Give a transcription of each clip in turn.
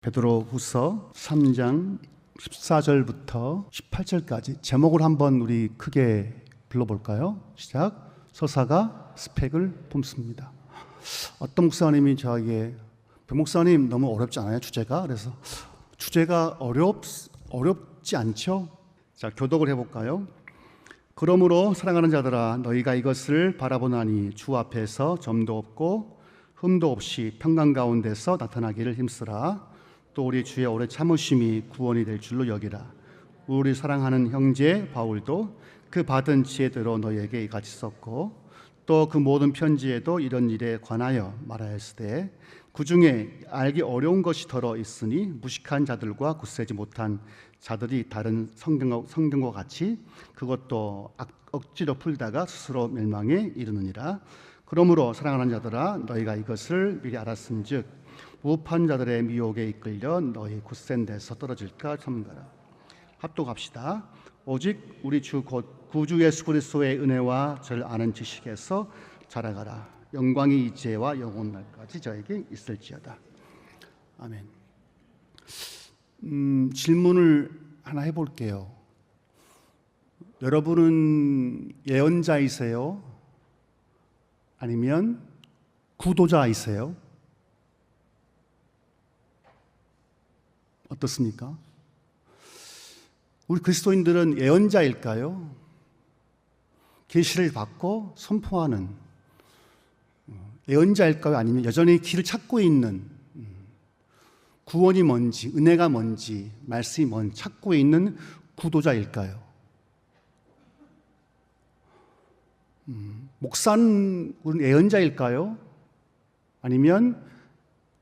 베드로후서 3장 14절부터 18절까지 제목을 한번 우리 크게 불러볼까요? 시작. 서사가 스펙을 뿜습니다. 어떤 목사님이 저에게 목사님 너무 어렵지 않아요? 주제가? 그래서 주제가 어렵지 않죠? 자, 교독을 해볼까요? 그러므로 사랑하는 자들아 너희가 이것을 바라보나니 주 앞에서 점도 없고 흠도 없이 평강 가운데서 나타나기를 힘쓰라. 또 우리 주의 오래 참으심이 구원이 될 줄로 여기라. 우리 사랑하는 형제 바울도 그 받은 지혜대로 너희에게 이같이 썼고 또 그 모든 편지에도 이런 일에 관하여 말하였으되 그 중에 알기 어려운 것이 더러 있으니 무식한 자들과 굳세지 못한 자들이 다른 성경과 같이 그것도 억지로 풀다가 스스로 멸망에 이르느니라. 그러므로 사랑하는 자들아 너희가 이것을 미리 알았은즉 무법한 자들의 미혹에 이끌려 너희 굳센 데서 떨어질까 삼가라. 합독합시다. 오직 우리 주 곧 구주 예수 그리스도의 은혜와 저를 아는 지식에서 자라가라. 영광이 이제와 영원 날까지 저에게 있을지어다. 아멘. 질문을 하나 해볼게요. 여러분은 예언자이세요? 아니면 구도자이세요? 어떻습니까? 우리 그리스도인들은 예언자일까요? 계시를 받고 선포하는 예언자일까요? 아니면 여전히 길을 찾고 있는 구원이 뭔지, 은혜가 뭔지, 말씀이 뭔지 찾고 있는 구도자일까요? 목사는 예언자일까요? 아니면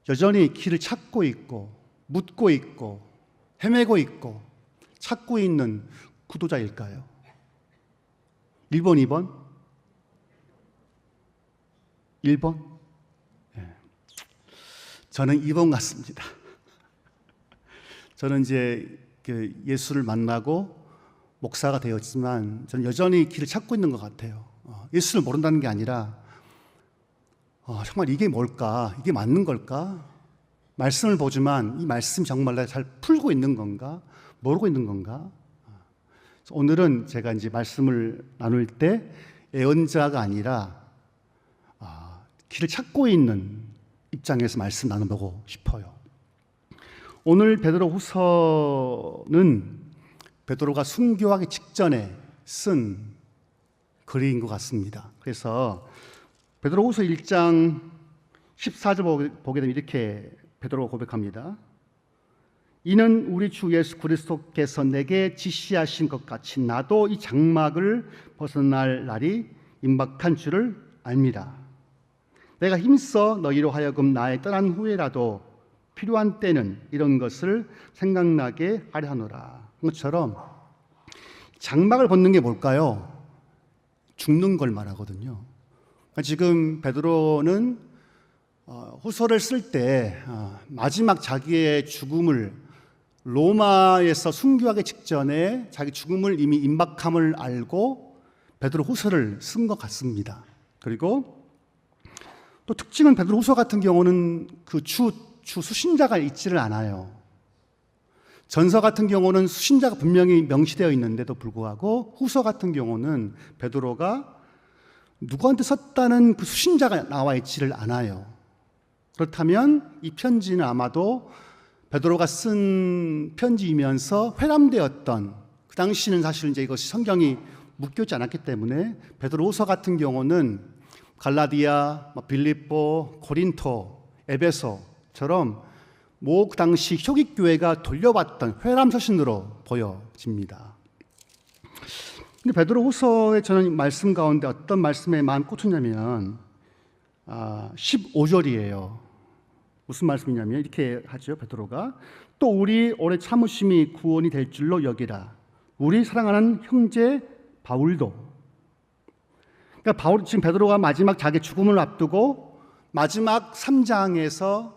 여전히 길을 찾고 있고 묻고 있고 헤매고 있고 찾고 있는 구도자일까요? 1번, 2번? 1번? 네. 저는 2번 같습니다. 저는 이제 예수를 만나고 목사가 되었지만 저는 여전히 길을 찾고 있는 것 같아요. 예수를 모른다는 게 아니라 정말 이게 뭘까? 이게 맞는 걸까? 말씀을 보지만 이 말씀이 정말 내가 잘 풀고 있는 건가? 모르고 있는 건가? 오늘은 제가 이제 말씀을 나눌 때 예언자가 아니라 길을 찾고 있는 입장에서 말씀 나눠보고 싶어요. 오늘 베드로후서는 베드로가 순교하기 직전에 쓴 글인 것 같습니다. 그래서 베드로후서 1장 14절 보게 되면 이렇게 베드로가 고백합니다. 이는 우리 주 예수 그리스도께서 내게 지시하신 것 같이 나도 이 장막을 벗어날 날이 임박한 줄을 압니다. 내가 힘써 너희로 하여금 나의 떠난 후에라도 필요한 때는 이런 것을 생각나게 하려 하노라. 그것처럼 장막을 벗는 게 뭘까요? 죽는 걸 말하거든요. 지금 베드로는 후서를 쓸 때 마지막 자기의 죽음을 로마에서 순교하기 직전에 자기 죽음을 이미 임박함을 알고 베드로 후서를 쓴 것 같습니다. 그리고 또 특징은 베드로 후서 같은 경우는 그 주 수신자가 있지를 않아요. 전서 같은 경우는 수신자가 분명히 명시되어 있는데도 불구하고 후서 같은 경우는 베드로가 누구한테 썼다는 그 수신자가 나와 있지를 않아요. 그렇다면 이 편지는 아마도 베드로가 쓴 편지이면서 회람되었던, 그 당시는 사실 이제 이것이 성경이 묶여있지 않았기 때문에 베드로후서 같은 경우는 갈라디아, 빌립보, 고린토, 에베소처럼 그 당시 초기 교회가 돌려받던 회람 서신으로 보여집니다. 근데 베드로후서의 저는 말씀 가운데 어떤 말씀에 마음 꽂혔냐면 15절이에요. 무슨 말씀이냐면 이렇게 하죠. 베드로가 또 우리 오래 참으심이 구원이 될 줄로 여기라. 우리 사랑하는 형제 바울도. 그러니까 지금 베드로가 마지막 자기 죽음을 앞두고 마지막 3장에서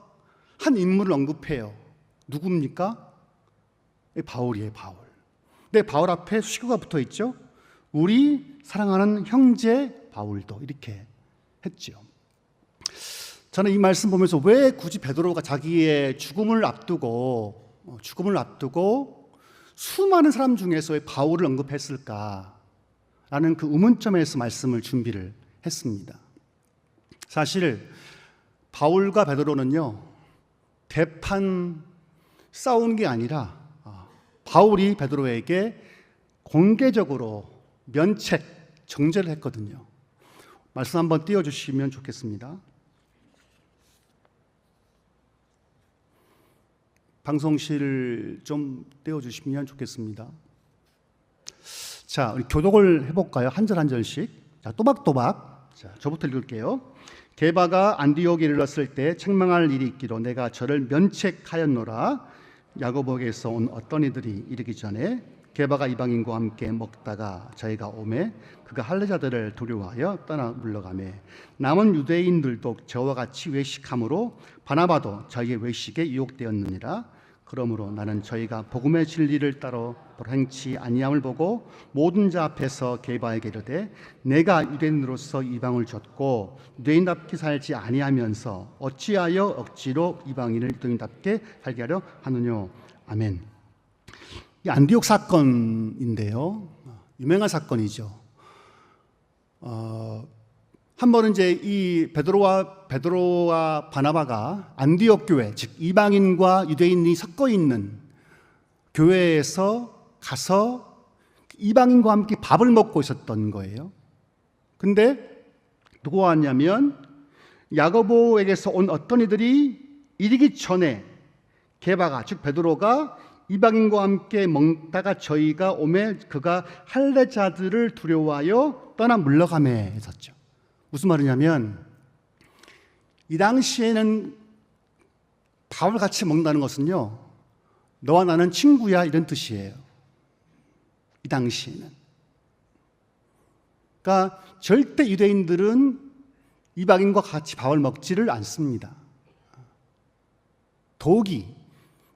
한 인물을 언급해요. 누굽니까? 바울이에요. 바울. 근데 바울 앞에 수식어가 붙어 있죠. 우리 사랑하는 형제 바울도 이렇게 했죠. 저는 이 말씀 보면서 왜 굳이 베드로가 자기의 죽음을 앞두고 수많은 사람 중에서 왜 바울을 언급했을까라는 그 의문점에서 말씀을 준비를 했습니다. 사실 바울과 베드로는요, 대판 싸운 게 아니라 바울이 베드로에게 공개적으로 면책, 정죄를 했거든요. 말씀 한번 띄워주시면 좋겠습니다. 방송실 좀 띄워주시면 좋겠습니다. 자, 우리 교독을 해볼까요? 한 절 한 절씩. 자, 또박또박. 자, 저부터 읽을게요. 게바가 안디옥에 이르렀을 때 책망할 일이 있기로 내가 저를 면책하였노라. 야고보에게서 온 어떤 이들이 이르기 전에 게바가 이방인과 함께 먹다가 저희가 오매 그가 할례자들을 두려워하여 떠나 물러가매 남은 유대인들도 저와 같이 외식함으로 바나바도 저희의 외식에 유혹되었느니라. 그러므로 나는 저희가 복음의 진리를 따로 행치 아니함을 보고 모든 자 앞에서 게바에게 이르되 내가 유대인으로서 이방을 줬고 유대인답게 살지 아니하면서 어찌하여 억지로 이방인을 유대인답게 살게 하려 하느뇨. 아멘. 이 안디옥 사건인데요, 유명한 사건이죠. 한 번은 이제 이 베드로와 바나바가 안디옥 교회, 즉 이방인과 유대인이 섞어 있는 교회에서 가서 이방인과 함께 밥을 먹고 있었던 거예요. 근데 누가 왔냐면 야고보에게서 온 어떤 이들이 이르기 전에 게바가, 즉 베드로가 이방인과 함께 먹다가 저희가 오매 그가 할례자들을 두려워하여 떠나 물러가매 했었죠. 무슨 말이냐면 이 당시에는 밥을 같이 먹는다는 것은요, 너와 나는 친구야 이런 뜻이에요. 이 당시에는. 그러니까 절대 유대인들은 이방인과 같이 밥을 먹지를 않습니다. 더욱이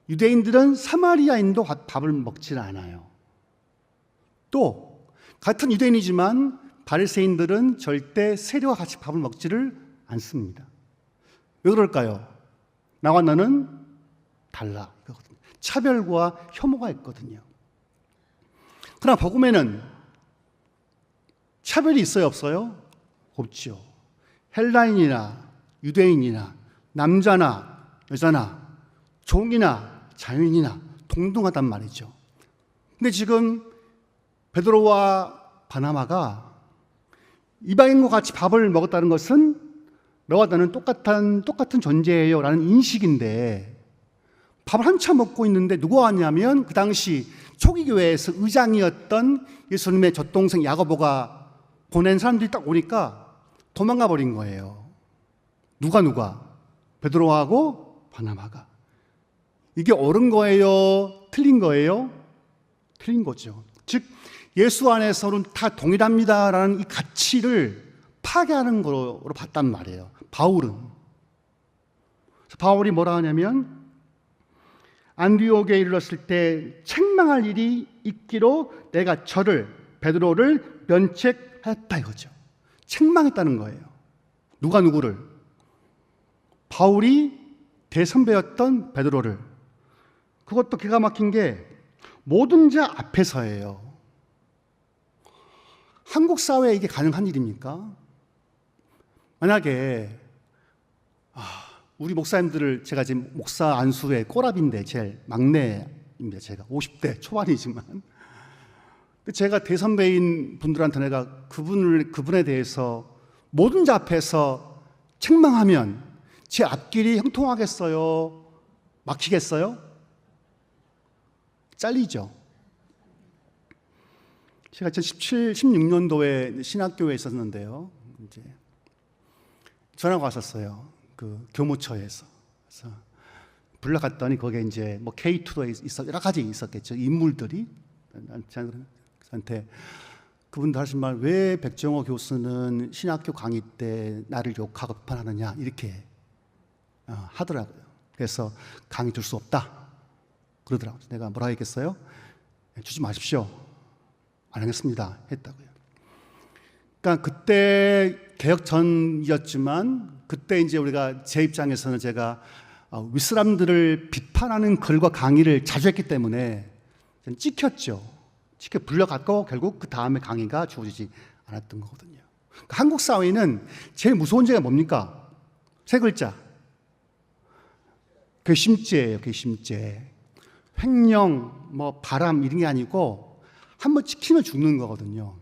유대인들은 사마리아인도 밥을 먹질 않아요. 또 같은 유대인이지만 바리새인들은 절대 세리와 같이 밥을 먹지를 않습니다. 왜 그럴까요? 나와 너는 달라. 차별과 혐오가 있거든요. 그러나 복음에는 차별이 있어요, 없어요? 없죠. 헬라인이나 유대인이나 남자나 여자나 종이나 자유인이나 동등하단 말이죠. 근데 지금 베드로와 바나바가 이방인과 같이 밥을 먹었다는 것은 너와 나는 똑같은 존재예요 라는 인식인데, 밥을 한참 먹고 있는데 누가 왔냐면 그 당시 초기 교회에서 의장이었던 예수님의 젖동생 야고보가 보낸 사람들이 딱 오니까 도망가 버린 거예요. 누가? 베드로하고 바나바가. 이게 옳은 거예요? 틀린 거예요? 틀린 거죠. 즉 예수 안에서는 다 동일합니다라는 이 가치를 파괴하는 거로 봤단 말이에요. 바울은. 바울이 뭐라 하냐면 안디옥에 이르렀을 때 책망할 일이 있기로 내가 저를 베드로를 면책하였다 이거죠. 책망했다는 거예요. 누가 누구를? 바울이 대선배였던 베드로를. 그것도 기가 막힌 게 모든 자 앞에서예요. 한국 사회에 이게 가능한 일입니까? 만약에 우리 목사님들을, 제가 지금 목사 안수의 꼬랍인데 제일 막내입니다. 제가 50대 초반이지만 제가 대선배인 분들한테 내가 그분에 대해서 모든 자 앞에서 책망하면 제 앞길이 형통하겠어요? 막히겠어요? 잘리죠. 제가 16년도에 신학교에 있었는데요. 이제 전화가 왔었어요. 그 교무처에서. 그래서 불러갔더니 거기에 이제 뭐 K2도 여러 가지 있었겠죠. 인물들이 저한테 그분들 하신 말, 왜 백정호 교수는 신학교 강의 때 나를 욕하고 비판하느냐 이렇게 하더라고요. 그래서 강의 들 수 없다 그러더라고요. 내가 뭐라 했겠어요? 주지 마십시오. 안 하겠습니다 했다고요. 그러니까 그때 개혁 전이었지만 그때 이제 우리가 제 입장에서는 제가 윗사람들을 비판하는 글과 강의를 자주 했기 때문에 찍혔죠. 찍혀 불려갔고 결국 그 다음에 강의가 주어지지 않았던 거거든요. 그러니까 한국 사회는 제일 무서운 죄가 뭡니까? 세 글자. 괘씸죄예요. 괘씸죄. 횡령, 바람 이런 게 아니고 한번 찍히면 죽는 거거든요.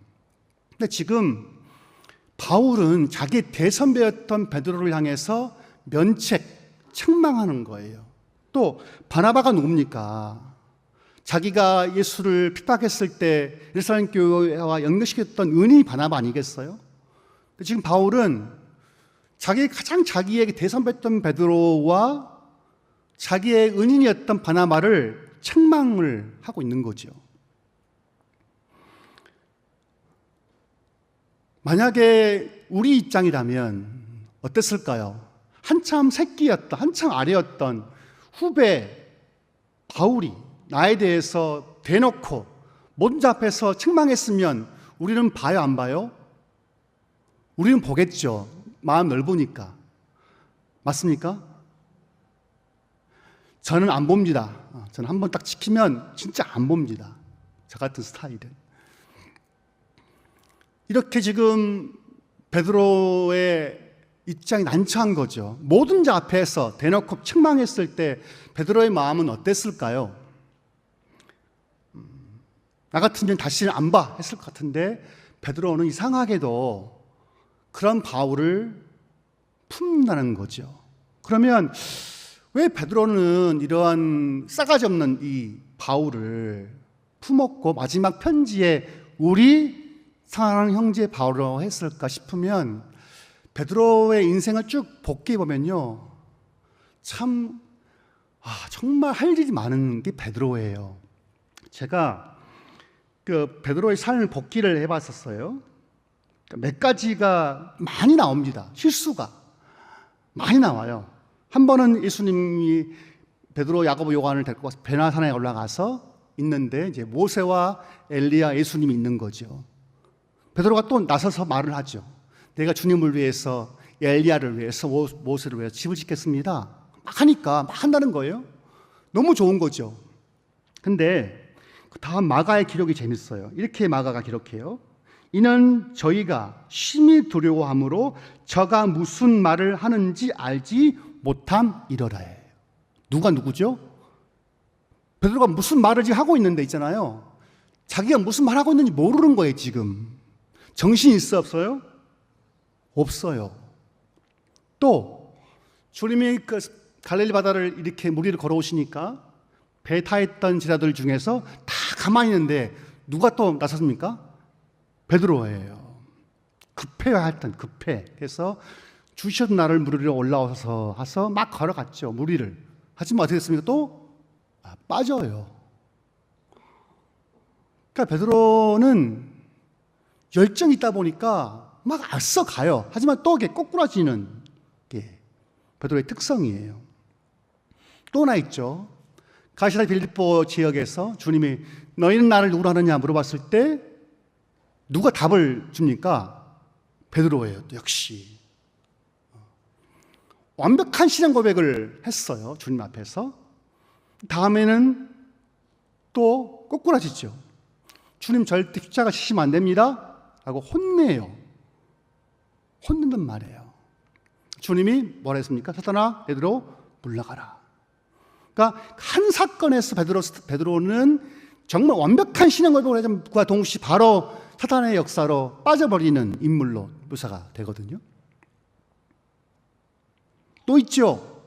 근데 지금 바울은 자기 대선배였던 베드로를 향해서 면책, 책망하는 거예요. 또 바나바가 누굽니까? 자기가 예수를 핍박했을 때 예루살렘 교회와 연결시켰던 은인이 바나바 아니겠어요? 지금 바울은 자기에게 대선배였던 베드로와 자기의 은인이었던 바나바를 책망을 하고 있는 거죠. 만약에 우리 입장이라면 어땠을까요? 한참 새끼였던, 한참 아래였던 후배 바울이 나에 대해서 대놓고 모든 앞에서 책망했으면 우리는 봐요, 안 봐요? 우리는 보겠죠. 마음 넓으니까. 맞습니까? 저는 안 봅니다. 저는 한번 딱 지키면 진짜 안 봅니다. 저 같은 스타일은. 이렇게 지금 베드로의 입장이 난처한 거죠. 모든 자 앞에서 대놓고 책망했을 때 베드로의 마음은 어땠을까요? 나 같으면 다시는 안 봐 했을 것 같은데 베드로는 이상하게도 그런 바울을 품는다는 거죠. 그러면 왜 베드로는 이러한 싸가지 없는 이 바울을 품었고 마지막 편지에 우리 사랑하는 형제 바울이라고 했을까 싶으면 베드로의 인생을 쭉 복귀해 보면요, 참 정말 할 일이 많은 게 베드로예요. 제가 그 베드로의 삶을 복기를 해봤었어요. 몇 가지가 많이 나옵니다. 실수가 많이 나와요. 한 번은 예수님이 베드로, 야고보, 요한을 데리고 와서 베나산에 올라가서 있는데 이제 모세와 엘리야, 예수님이 있는 거죠. 베드로가 또 나서서 말을 하죠. 내가 주님을 위해서, 엘리야를 위해서, 모세를 위해서 집을 짓겠습니다. 막 하니까 막 한다는 거예요. 너무 좋은 거죠. 근데 그 다음 마가의 기록이 재밌어요. 이렇게 마가가 기록해요. 이는 저희가 심히 두려워함으로 저가 무슨 말을 하는지 알지 못함이러라예요. 누가 누구죠? 베드로가 무슨 말을 지금 하고 있는데 있잖아요. 자기가 무슨 말 하고 있는지 모르는 거예요. 지금 정신이 있어 없어요? 없어요. 또 주님이 그 갈릴리 바다를 이렇게 무리를 걸어오시니까 배 타있던 제자들 중에서 다 가만히 있는데 누가 또 나섰습니까? 베드로예요. 급해야 했던 급해. 그래서 주시던 나를 무리를 올라와서 해서 막 걸어갔죠. 무리를. 하지만 어떻게 됐습니까? 또 빠져요. 그러니까 베드로는 열정이 있다 보니까 막 앞서 가요. 하지만 또 이게 꼬꾸라지는 게 베드로의 특성이에요. 또 하나 있죠. 가시라 빌립보 지역에서 주님이 너희는 나를 누구로 하느냐 물어봤을 때 누가 답을 줍니까? 베드로예요. 또 역시 완벽한 신앙 고백을 했어요. 주님 앞에서. 다음에는 또 꼬꾸라지죠. 주님 절대 십자가 지시면 안 됩니다 라고 혼내요. 혼낸단 말이에요. 주님이 뭐라 했습니까? 사탄아, 베드로 물러가라. 그러니까 한 사건에서 베드로는 정말 완벽한 신앙 고백과 동시에 바로 사탄의 역사로 빠져버리는 인물로 묘사가 되거든요. 또 있죠.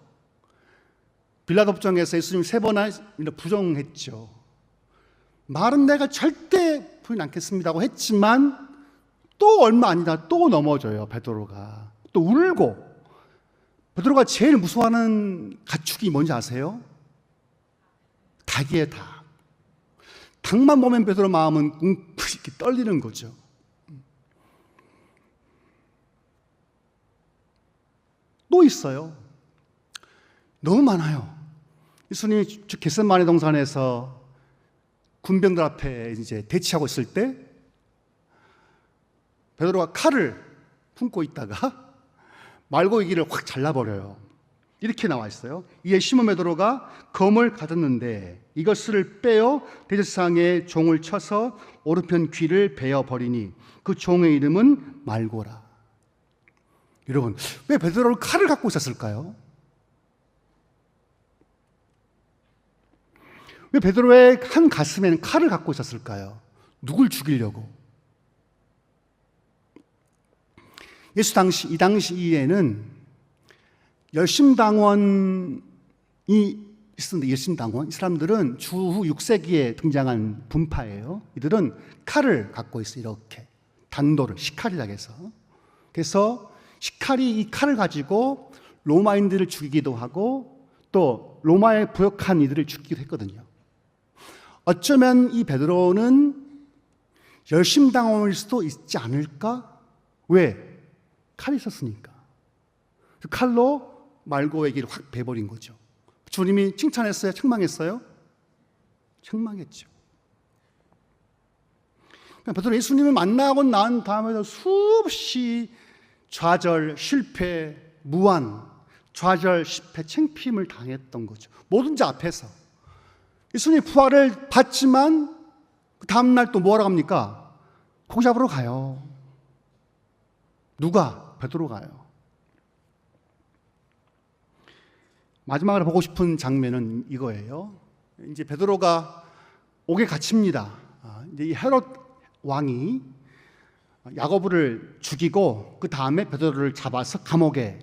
빌라도 법정에서 예수님 3번 부정했죠. 말은 내가 절대 부인 않겠습니다고 했지만 또 얼마 아니다 또 넘어져요. 베드로가 또 울고. 베드로가 제일 무서워하는 가축이 뭔지 아세요? 닭이에요. 닭. 닭만 보면 베드로 마음은 이렇게 떨리는 거죠. 또 있어요. 너무 많아요. 예수님이 겟세마네 동산에서 군병들 앞에 이제 대치하고 있을 때 베드로가 칼을 품고 있다가 말고기를 확 잘라버려요. 이렇게 나와 있어요. 이에 시몬 베드로가 검을 가졌는데 이것을 빼어 대제사장의 종을 쳐서 오른편 귀를 베어 버리니 그 종의 이름은 말고라. 여러분, 왜 베드로는 칼을 갖고 있었을까요? 왜 베드로의 한 가슴에는 칼을 갖고 있었을까요? 누굴 죽이려고? 이 당시에는 열심당원이 있었는데, 열심당원, 이 사람들은 주후 6세기에 등장한 분파예요. 이들은 칼을 갖고 있어요. 이렇게 단도를, 시칼이라고 해서. 그래서 시칼이 이 칼을 가지고 로마인들을 죽이기도 하고 또 로마에 부역한 이들을 죽이기도 했거든요. 어쩌면 이 베드로는 열심당원일 수도 있지 않을까? 왜? 칼이 있었으니까. 그 칼로 말고에게를 확 베버린 거죠. 주님이 칭찬했어요? 책망했어요? 책망했죠. 베드로 예수님을 만나고 난 다음에도 수없이 좌절, 실패, 무한, 좌절, 실패, 창피임을 당했던 거죠. 뭐든지 앞에서. 예수님 부활을 받지만 그 다음날 또 뭐하러 갑니까? 고기 잡으러 가요. 누가? 베드로 가요. 마지막으로 보고 싶은 장면은 이거예요. 이제 베드로가 옥에 갇힙니다. 이제 이 헤롯 왕이 야고보를 죽이고 그 다음에 베드로를 잡아서 감옥에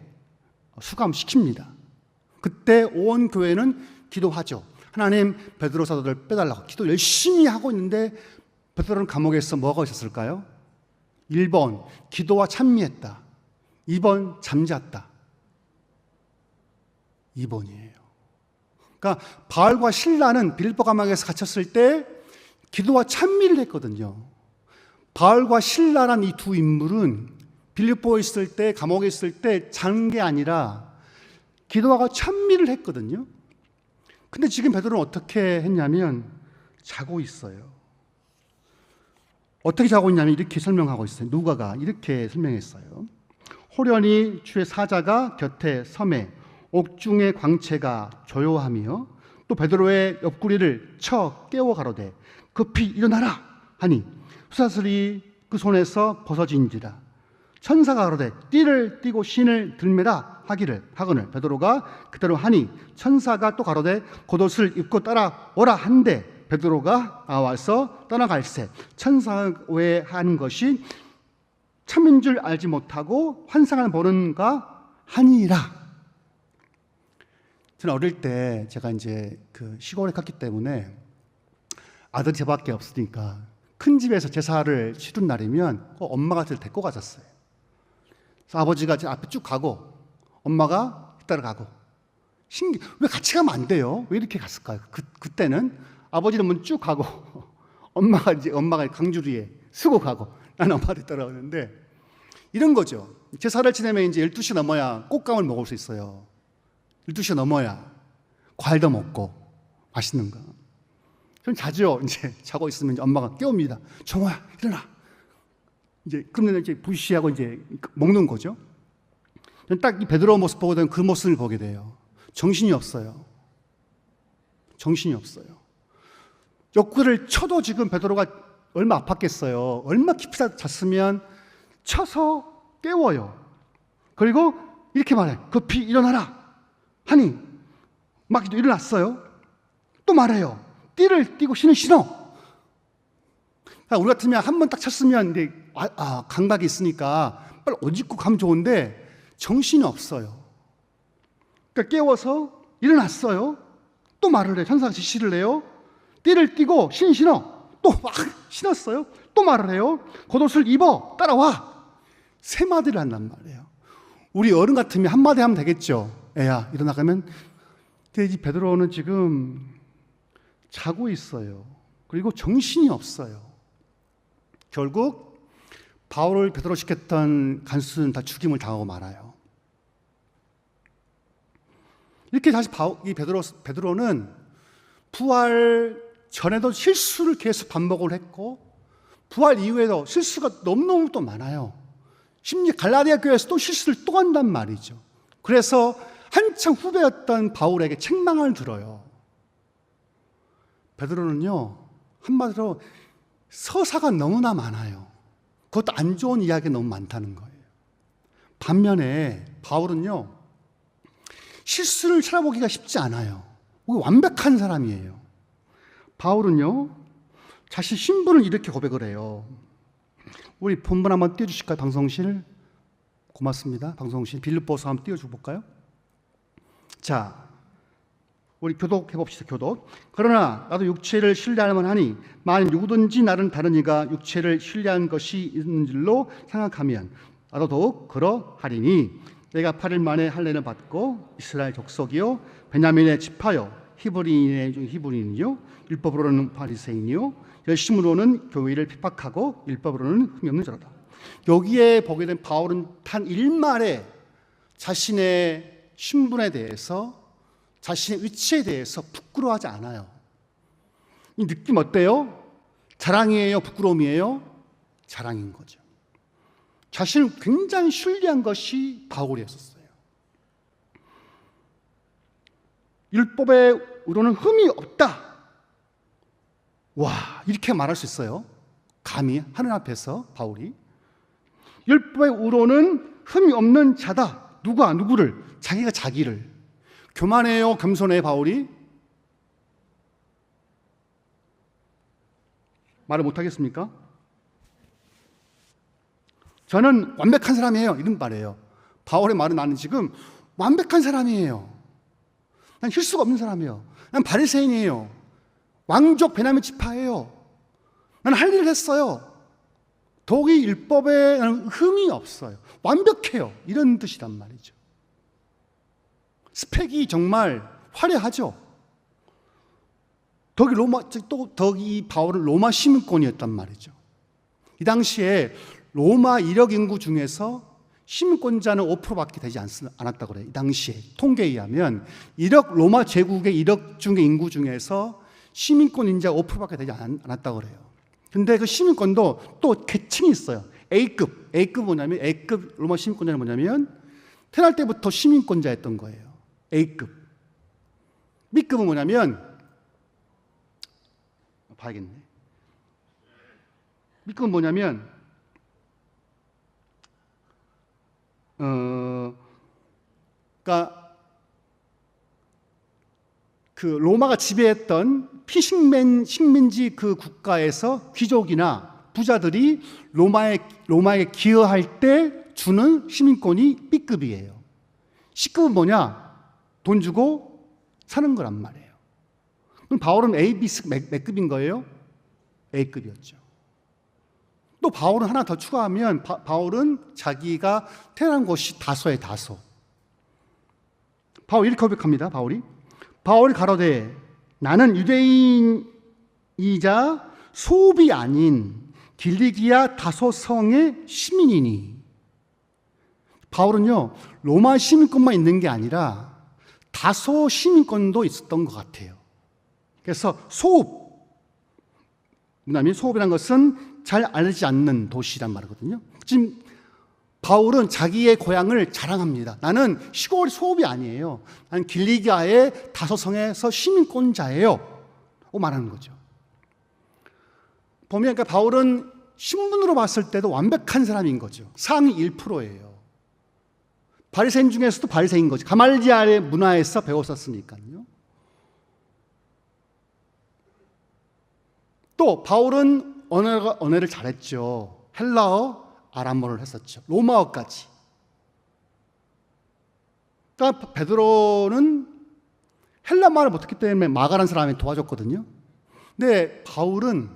수감시킵니다. 그때 온 교회는 기도하죠. 하나님, 베드로 사도를 빼달라고 기도 열심히 하고 있는데 베드로는 감옥에서 뭐가 있었을까요? 1번 기도와 찬미했다. 2번 잠잤다. 2번이에요. 그러니까 바울과 실라는 빌립보 감옥에서 갇혔을 때 기도와 찬미를 했거든요. 바울과 실라란 이 두 인물은 빌립보에 있을 때, 감옥에 있을 때 잔 게 아니라 기도하고 찬미를 했거든요. 근데 지금 베드로는 어떻게 했냐면 자고 있어요. 어떻게 자고 있냐면 이렇게 설명하고 있어요. 누가가 이렇게 설명했어요. 호련히 주의 사자가 곁에 섬에 옥중의 광채가 조요하며 또 베드로의 옆구리를 쳐 깨워 가로되 급히 일어나라 하니 쇠사슬이 그 손에서 벗어진지라. 천사가 가로되 띠를 띠고 신을 들매라 하거늘 베드로가 그대로 하니 천사가 또 가로되 겉옷을 입고 따라오라 한데 베드로가 나와서 떠나갈새 천사가 왜 하는 것이 참인 줄 알지 못하고 환상을 보는가 하니라. 저는 어릴 때 제가 이제 그 시골에 갔기 때문에 아들이 저밖에 없으니까 큰 집에서 제사를 치른 날이면 엄마가 저를 데리고 가셨어요. 그래서 아버지가 제 앞에 쭉 가고 엄마가 따라가고. 왜 같이 가면 안 돼요? 왜 이렇게 갔을까요? 그때는 아버지는 먼저 쭉 가고 엄마가 강주리에 쓰고 가고 나는 엄마한테 따라오는데 이런 거죠. 제사를 지내면 이제 12시 넘어야 꽃감을 먹을 수 있어요. 12시 넘어야 과일도 먹고 맛있는 거. 저는 자주 이제 자고 있으면 이제 엄마가 깨웁니다. 정호야, 일어나. 이제 그러면 이제 부시하고 이제 먹는 거죠. 딱 이 베드로 모습 보거든 그 모습을 보게 돼요. 정신이 없어요. 정신이 없어요. 옆구리를 쳐도 지금 베드로가 얼마 아팠겠어요. 얼마 깊이 잤으면 쳐서 깨워요. 그리고 이렇게 말해. 급히 일어나라 하니 막 일어났어요. 또 말해요. 띠를 띠고 신을 신어. 우리 같으면 한 번 딱 쳤으면 감각이 있으니까 빨리 옷 입고 가면 좋은데 정신이 없어요. 그러니까 깨워서 일어났어요. 또 말을 해요. 천사가 지시를 해요. 띠를 띠고 신 신어. 또 막 신었어요. 또 말을 해요. 겉옷을 입어 따라와. 세 마디를 한단 말이에요. 우리 어른 같으면 한 마디 하면 되겠죠. 애야 일어나가면. 근데 이 베드로는 지금 자고 있어요. 그리고 정신이 없어요. 결국 바울을 베드로 시켰던 간수는 다 죽임을 당하고 말아요. 이렇게 다시 이 베드로는 부활 전에도 실수를 계속 반복을 했고 부활 이후에도 실수가 너무너무 또 많아요. 심지어 갈라디아 교회에서 또 실수를 또 한단 말이죠. 그래서 한참 후배였던 바울에게 책망을 들어요. 베드로는요, 한마디로 서사가 너무나 많아요. 그것도 안 좋은 이야기가 너무 많다는 거예요. 반면에 바울은요, 실수를 찾아보기가 쉽지 않아요. 완벽한 사람이에요. 바울은요, 자신 신분을 이렇게 고백을 해요. 우리 본문 한번 띄워주실까요? 방송실. 고맙습니다. 방송실. 빌립보서 한번 띄워줘 볼까요? 자, 우리 교독해봅시다. 교독. 그러나 나도 육체를 신뢰할 만하니 만일 누구든지 나는 다른 이가 육체를 신뢰한 것이 있는 줄로 생각하면 나도 더욱 그러하리니 내가 8일 만에 할례를 받고 이스라엘 족속이요 베냐민의 지파요 히브리인의 중 히브리인이요 율법으로는 바리새인이요 열심으로는 교회를 핍박하고 율법으로는 흠이 없는 자로다. 여기에 보게 된 바울은 단 일말에 자신의 신분에 대해서 자신의 위치에 대해서 부끄러워하지 않아요. 이 느낌 어때요? 자랑이에요? 부끄러움이에요? 자랑인 거죠. 자신을 굉장히 신뢰한 것이 바울이었어요. 율법으로는 흠이 없다. 와, 이렇게 말할 수 있어요. 감히 하늘 앞에서 바울이. 율법의 우로는 흠이 없는 자다. 누가 누구를? 자기가 자기를. 교만해요? 겸손해 바울이? 말을 못하겠습니까? 저는 완벽한 사람이에요. 이런 말이에요. 바울의 말은 나는 지금 완벽한 사람이에요. 난 실수가 없는 사람이에요. 난 바리새인이에요. 왕족 베냐민 지파예요. 나는 할 일을 했어요. 더욱이 율법에 흠이 없어요. 완벽해요. 이런 뜻이란 말이죠. 스펙이 정말 화려하죠. 더욱이 바울은 로마 시민권이었단 말이죠. 이 당시에 로마 이력 인구 중에서 시민권자는 5%밖에 되지 않았다고 그래요. 이 당시에 통계에 의하면 로마 제국의 이력 중의 인구 중에서 시민권 인자가 5%밖에 되지 않았다고 그래요. 근데 그 시민권도 또 계층이 있어요. A급 뭐냐면 A급 로마 시민권자는 뭐냐면 태어날 때부터 시민권자였던 거예요. A급. B급은 뭐냐면 봐야겠네. B급은 뭐냐면 그러니까 그 로마가 지배했던 피식민지 그 국가에서 귀족이나 부자들이 로마에 기여할 때 주는 시민권이 B급이에요. C급은 뭐냐? 돈 주고 사는 거란 말이에요. 그럼 바울은 A, B 몇 급인 거예요? A급이었죠. 또 바울은 하나 더 추가하면 바울은 자기가 태어난 곳이 다소의 다소. 바울 이렇게 고백합니다. 바울이 가로되 나는 유대인이자 소읍이 아닌 길리기아 다소 성의 시민이니. 바울은요 로마 시민권만 있는 게 아니라 다소 시민권도 있었던 것 같아요. 그래서 소읍, 뭐냐면 소읍이라는 것은 잘 알려지지 않는 도시란 말이거든요. 지금 바울은 자기의 고향을 자랑합니다. 나는 시골 소읍이 아니에요. 나는 길리기아의 다소성에서 시민권자예요. 말하는 거죠. 보면 그러니까 바울은 신분으로 봤을 때도 완벽한 사람인 거죠. 상위 1%예요. 바리새인 중에서도 바리새인 거죠. 가말리엘의 문화에서 배웠었으니까요. 또 바울은 언어를 잘했죠. 헬라어, 아람어를 했었죠. 로마어까지. 그러니까 베드로는 헬라말을 못했기 때문에 마가라는 사람이 도와줬거든요. 근데 바울은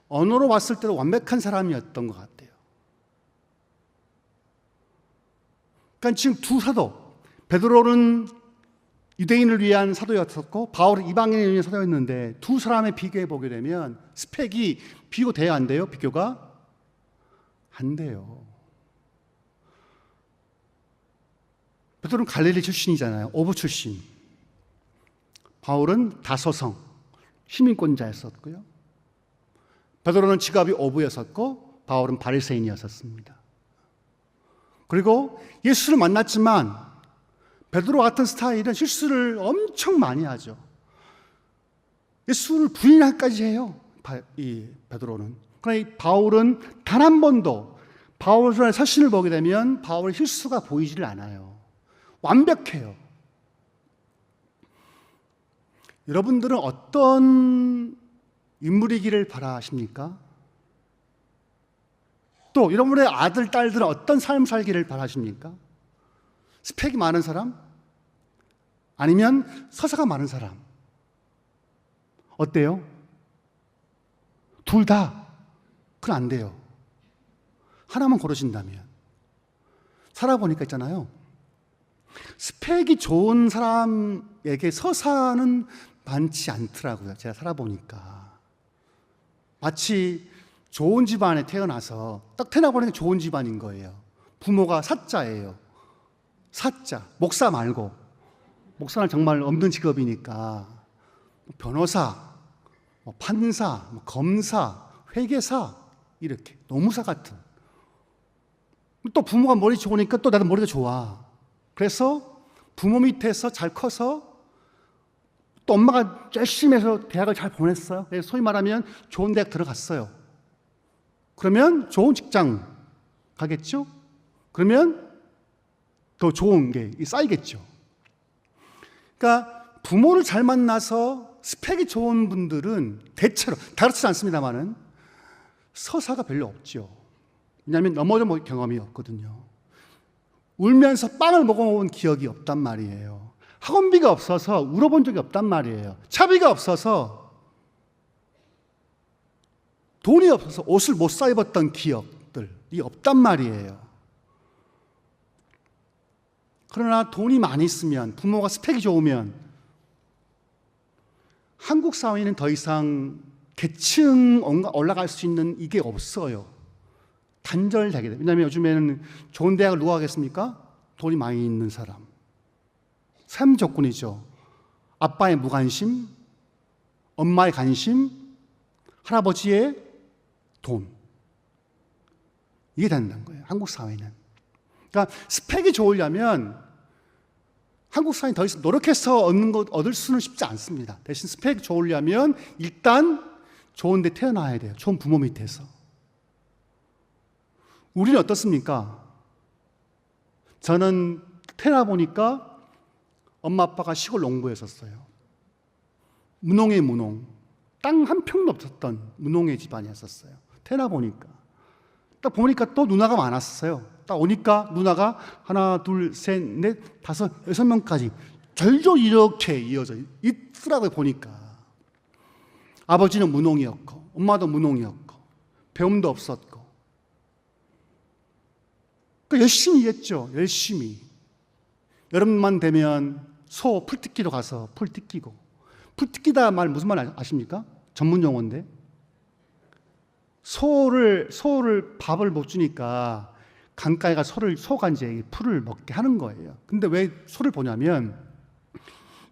언어로 봤을 때도 완벽한 사람이었던 것 같아요. 그러니까 지금 두 사도, 베드로는 유대인을 위한 사도였었고 바울은 이방인을 위한 사도였는데 두 사람의 비교해 보게 되면 스펙이 비교돼야 안 돼요? 비교가 안 돼요. 베드로는 갈릴리 출신이잖아요. 오부 출신. 바울은 다소성 시민권자였었고요. 베드로는 직업이 오부였었고 바울은 바리새인이었었습니다. 그리고 예수를 만났지만 베드로 같은 스타일은 실수를 엄청 많이 하죠. 예수를 부인하기까지 해요. 이 베드로는. 그러나 이 바울은 단 한 번도 바울의 서신을 보게 되면 바울의 실수가 보이지를 않아요. 완벽해요. 여러분들은 어떤 인물이기를 바라십니까? 또 여러분의 아들, 딸들은 어떤 삶 살기를 바라십니까? 스펙이 많은 사람? 아니면 서사가 많은 사람? 어때요? 둘 다? 그건 안 돼요. 하나만 고르신다면. 살아보니까 있잖아요. 스펙이 좋은 사람에게 서사는 많지 않더라고요. 제가 살아보니까. 마치 좋은 집안에 태어나서 딱 태어나보니까 좋은 집안인 거예요. 부모가 사자예요. 사자. 목사 말고. 목사는 정말 없는 직업이니까. 변호사, 판사, 검사, 회계사 이렇게 노무사 같은. 또 부모가 머리 좋으니까 또 나도 머리가 좋아. 그래서 부모 밑에서 잘 커서 또 엄마가 열심히 해서 대학을 잘 보냈어요. 그래서 소위 말하면 좋은 대학 들어갔어요. 그러면 좋은 직장 가겠죠? 그러면 더 좋은 게 쌓이겠죠. 그러니까 부모를 잘 만나서 스펙이 좋은 분들은 대체로, 다 그렇지 않습니다만은 서사가 별로 없죠. 왜냐하면 넘어져 볼 경험이 없거든요. 울면서 빵을 먹어본 기억이 없단 말이에요. 학원비가 없어서 울어본 적이 없단 말이에요. 차비가 없어서 돈이 없어서 옷을 못 사 입었던 기억들이 없단 말이에요. 그러나 돈이 많이 있으면, 부모가 스펙이 좋으면 한국 사회는 더 이상 계층 올라갈 수 있는 이게 없어요. 단절되게 돼요. 왜냐하면 요즘에는 좋은 대학을 누가 가겠습니까? 돈이 많이 있는 사람. 삶 조건이죠. 아빠의 무관심, 엄마의 관심, 할아버지의 돈. 이게 된다는 거예요. 한국 사회는. 그러니까 스펙이 좋으려면 한국 사회는 더 이상 노력해서 얻을 수는 쉽지 않습니다. 대신 스펙이 좋으려면 일단 좋은 데 태어나야 돼요. 좋은 부모 밑에서. 우리는 어떻습니까? 저는 태어나 보니까 엄마 아빠가 시골 농부였었어요. 무농의 무농. 땅 한 평도 없었던 무농의 집안이었었어요. 태어나 보니까. 딱 보니까 또 누나가 많았어요. 딱 오니까 누나가 하나, 둘, 셋, 넷, 다섯, 6명까지 절절 이렇게 이어져 있더라고요. 보니까. 아버지는 무농이었고 엄마도 무농이었고 배움도 없었고 그러니까 열심히 일했죠. 열심히. 여름만 되면 소 풀 뜯기로 가서 풀 뜯기고. 풀 뜯기다 말 무슨 말 아십니까? 전문 용어인데. 소를 밥을 못 주니까 강가에 가 소가 이제 풀을 먹게 하는 거예요. 근데 왜 소를 보냐면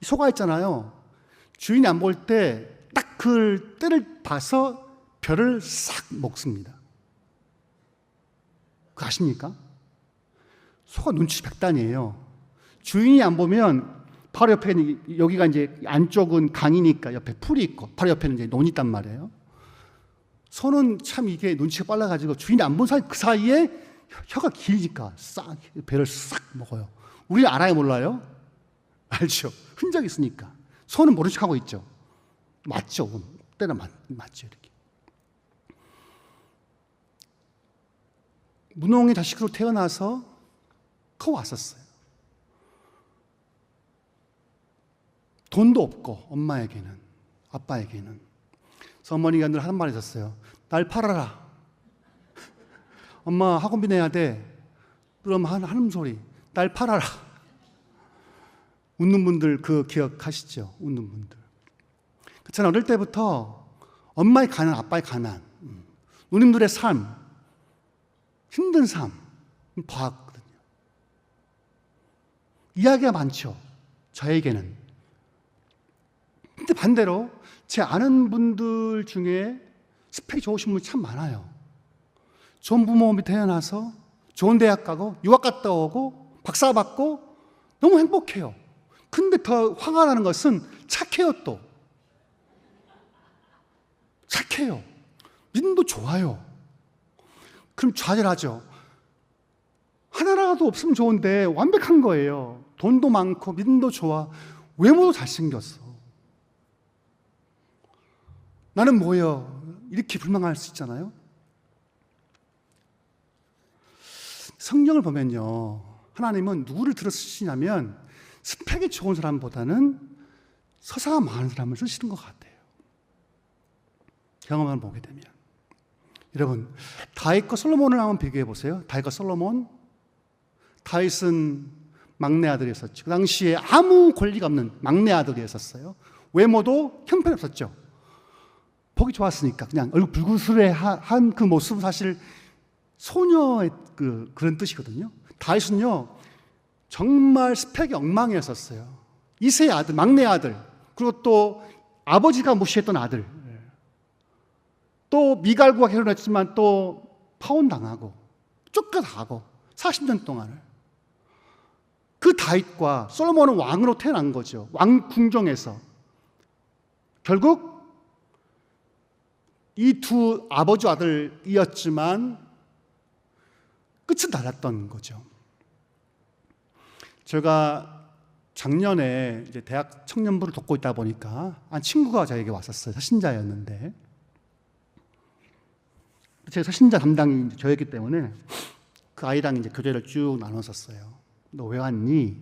소가 있잖아요. 주인이 안 볼 때 딱 그 때를 봐서 벼를 싹 먹습니다. 그거 아십니까? 소가 눈치 백단이에요. 주인이 안 보면 바로 옆에 여기가 이제 안쪽은 강이니까 옆에 풀이 있고 바로 옆에는 이제 논이 있단 말이에요. 소는 참 이게 눈치가 빨라가지고 주인이 안 본 사이 그 사이에 혀가 길니까 싹 배를 싹 먹어요. 우리 알아요, 몰라요? 알죠. 흔적이 있으니까. 소는 모른 척하고 있죠. 맞죠. 때는 맞죠. 이렇게. 무농의 자식으로 태어나서 커왔었어요. 돈도 없고 엄마에게는, 아빠에게는. 그래서 어머니가 늘 하는 말이 있었어요. 날 팔아라. 엄마 학원비 내야 돼. 그럼 하는 소리. 날 팔아라. 웃는 분들 그 기억하시죠? 웃는 분들. 저는 어릴 때부터 엄마의 가난, 아빠의 가난, 누님들의 삶, 힘든 삶 봐왔거든요. 이야기가 많죠. 저에게는. 근데 반대로 제 아는 분들 중에 스펙이 좋으신 분이 참 많아요. 좋은 부모 밑에 태어나서 좋은 대학 가고 유학 갔다 오고 박사 받고 너무 행복해요. 근데 더 화가 나는 것은 착해요. 또 착해요. 믿음도 좋아요. 그럼 좌절하죠. 하나라도 없으면 좋은데 완벽한 거예요. 돈도 많고 믿음도 좋아. 외모도 잘생겼어. 나는 뭐예요? 이렇게 불만할 수 있잖아요. 성경을 보면요, 하나님은 누구를 들어 쓰시냐면 스펙이 좋은 사람보다는 서사가 많은 사람을 쓰시는 것 같아요. 경험을 보게 되면. 여러분, 다윗과 솔로몬을 한번 비교해 보세요. 다윗과 솔로몬. 다윗은 막내 아들이었었죠. 그 당시에 아무 권리가 없는 막내 아들이었었어요. 외모도 형편없었죠. 보기 좋았으니까 그냥 얼굴 불구스레한 그 모습은 사실 소녀의 그런 뜻이거든요. 다윗은요, 정말 스펙이 엉망이었었어요. 이세의 아들, 막내 아들, 그리고 또 아버지가 무시했던 아들, 또 미갈과 결혼했지만 또 파혼당하고 쫓겨나고 40년 동안을. 그 다윗과 솔로몬은 왕으로 태어난 거죠. 왕 궁정에서. 결국 이 두 아버지 아들이었지만 끝은 달랐던 거죠. 제가 작년에 이제 대학 청년부를 돕고 있다 보니까 한 친구가 저에게 왔었어요. 사신자였는데, 제 사신자 담당이 저였기 때문에 그 아이랑 이제 교제를 쭉 나눴었어요. 너 왜 왔니?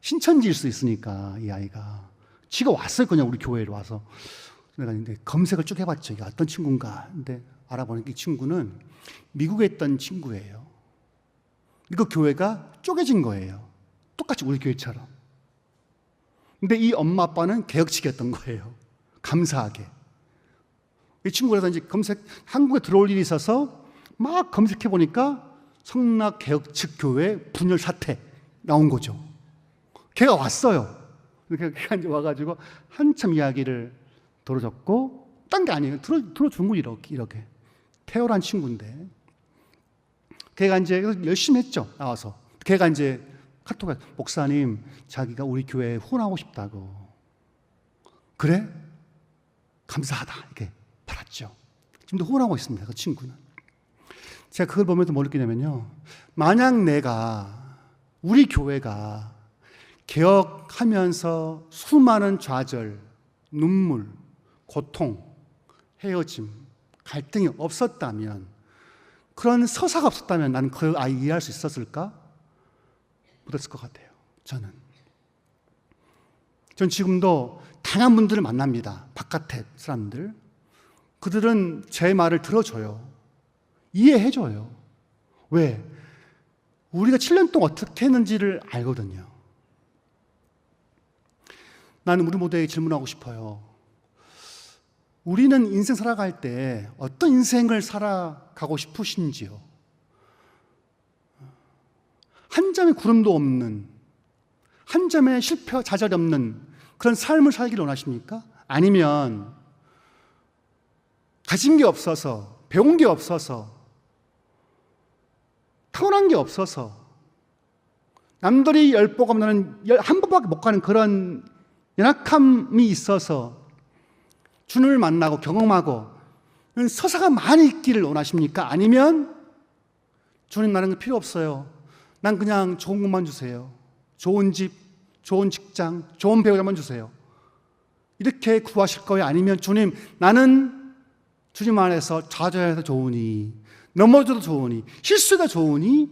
신천지일 수 있으니까 이 아이가 지가 왔어요. 그냥 우리 교회로 와서. 내가 이제 검색을 쭉 해봤죠. 이게 어떤 친구인가. 근데 알아보니까 이 친구는 미국에 있던 친구예요. 미국 교회가 쪼개진 거예요. 똑같이 우리 교회처럼. 근데 이 엄마 아빠는 개혁칙이었던 거예요. 감사하게. 이 친구라서 이제 한국에 들어올 일이 있어서 막 검색해 보니까 성락 개혁측 교회 분열 사태 나온 거죠. 걔가 왔어요. 걔가 이제 와가지고 한참 이야기를 들어줬고, 딴 게 아니에요. 들어준 거 이렇게. 태어난 친구인데. 걔가 이제 열심히 했죠. 나와서. 걔가 이제 카톡에, 목사님, 자기가 우리 교회에 후원하고 싶다고. 그래? 감사하다. 이렇게 받았죠. 지금도 후원하고 있습니다. 그 친구는. 제가 그걸 보면서 뭘 느끼냐면요, 만약 우리 교회가 개혁하면서 수많은 좌절, 눈물, 고통, 헤어짐, 갈등이 없었다면, 그런 서사가 없었다면 나는 그 아이 이해할 수 있었을까? 못했을 것 같아요. 전 지금도 다양한 분들을 만납니다. 바깥에 사람들. 그들은 제 말을 들어줘요. 이해해줘요. 왜? 우리가 7년 동안 어떻게 했는지를 알거든요. 나는 우리 모두에게 질문하고 싶어요. 우리는 인생 살아갈 때 어떤 인생을 살아가고 싶으신지요? 한 점의 구름도 없는, 한 점의 실패와 좌절이 없는 그런 삶을 살기를 원하십니까? 아니면 가진 게 없어서, 배운 게 없어서, 타고난 게 없어서, 남들이 10번 가면 나는 한 번밖에 못 가는 그런 연약함이 있어서 주님을 만나고 경험하고 서사가 많이 있기를 원하십니까? 아니면 주님, 나는 필요 없어요. 난 그냥 좋은 것만 주세요. 좋은 집, 좋은 직장, 좋은 배우자만 주세요. 이렇게 구하실 거예요? 아니면 주님, 나는 주님 안에서 좌절해도 좋으니, 넘어져도 좋으니, 실수해도 좋으니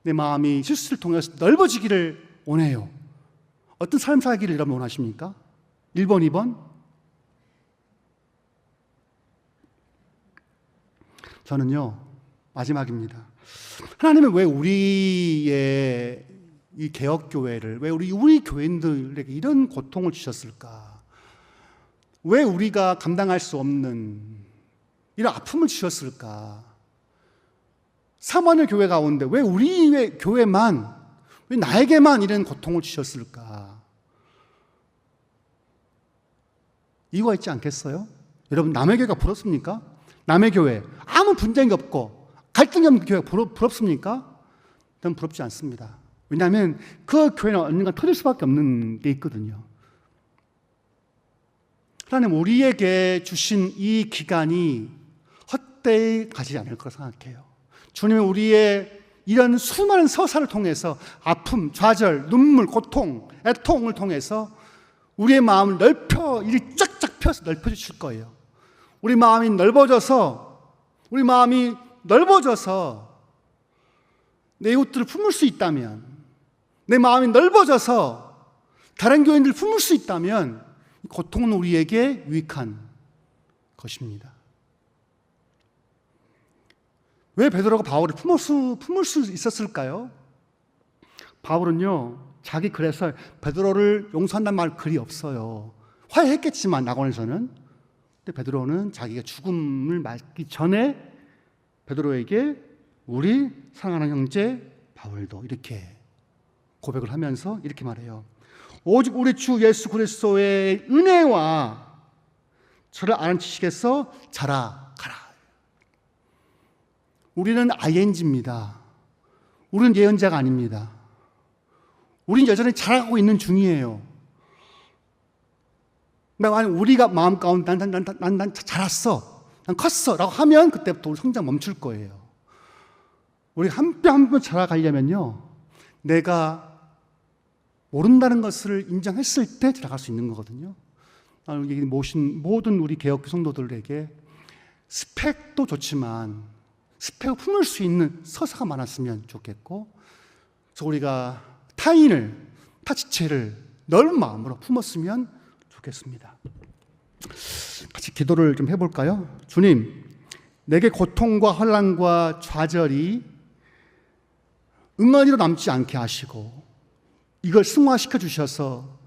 내 마음이 실수를 통해서 넓어지기를 원해요. 어떤 삶 살기를 여러분 원하십니까? 1번, 2번? 저는요, 마지막입니다. 하나님은 왜 우리의 이 개혁교회를, 왜 우리 교인들에게 이런 고통을 주셨을까? 왜 우리가 감당할 수 없는 이런 아픔을 주셨을까? 3만여 교회 가운데 왜 우리의 교회만, 왜 나에게만 이런 고통을 주셨을까? 이유가 있지 않겠어요? 여러분, 남의 교회가 부럽습니까? 남의 교회 아무 분쟁이 없고 갈등이 없는 교회가 부럽습니까? 저는 부럽지 않습니다. 왜냐하면 그 교회는 언젠가 터질 수밖에 없는 게 있거든요. 하나님 우리에게 주신 이 기간이 헛되이 가지 않을 거라 생각해요. 주님은 우리의 이런 수많은 서사를 통해서 아픔, 좌절, 눈물, 고통, 애통을 통해서 우리의 마음을 이리 쫙쫙 펴서 넓혀주실 거예요. 우리 마음이 넓어져서 내 이웃들을 품을 수 있다면, 내 마음이 넓어져서 다른 교인들을 품을 수 있다면 고통은 우리에게 유익한 것입니다. 왜 베드로가 바울을 품을 수 있었을까요? 바울은요, 자기 글에서 베드로를 용서한다는 말 글이 없어요. 화해했겠지만 낙원에서는. 근데 베드로는 자기가 죽음을 맞기 전에 베드로에게 우리 사랑하는 형제 바울도 이렇게 고백을 하면서 이렇게 말해요. 오직 우리 주 예수 그리스도의 은혜와 저를 아는 지식에서 자라가라. 우리는 ing입니다. 우리는 예언자가 아닙니다. 우리는 여전히 자라고 있는 중이에요. 만약 우리가 마음 가운데 난 자랐어, 난 컸어 라고 하면 그때부터 우리 성장 멈출 거예요. 우리 한 뼘 한 뼘 자라가려면요, 내가 모른다는 것을 인정했을 때 자라갈 수 있는 거거든요. 여기 모신 모든 우리 개혁교 성도들에게 스펙도 좋지만 스펙을 품을 수 있는 서사가 많았으면 좋겠고, 그래서 우리가 타 지체를 넓은 마음으로 품었으면 좋겠습니다. 같이 기도를 좀 해볼까요? 주님, 내게 고통과 혼란과 좌절이 응어리로 남지 않게 하시고 이걸 승화시켜 주셔서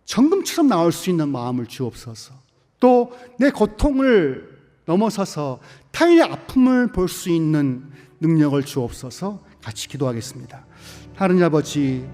정금처럼 나올 수 있는 마음을 주옵소서. 또 내 고통을 넘어서서 타인의 아픔을 볼 수 있는 능력을 주옵소서. 같이 기도하겠습니다. 하느님 아버지,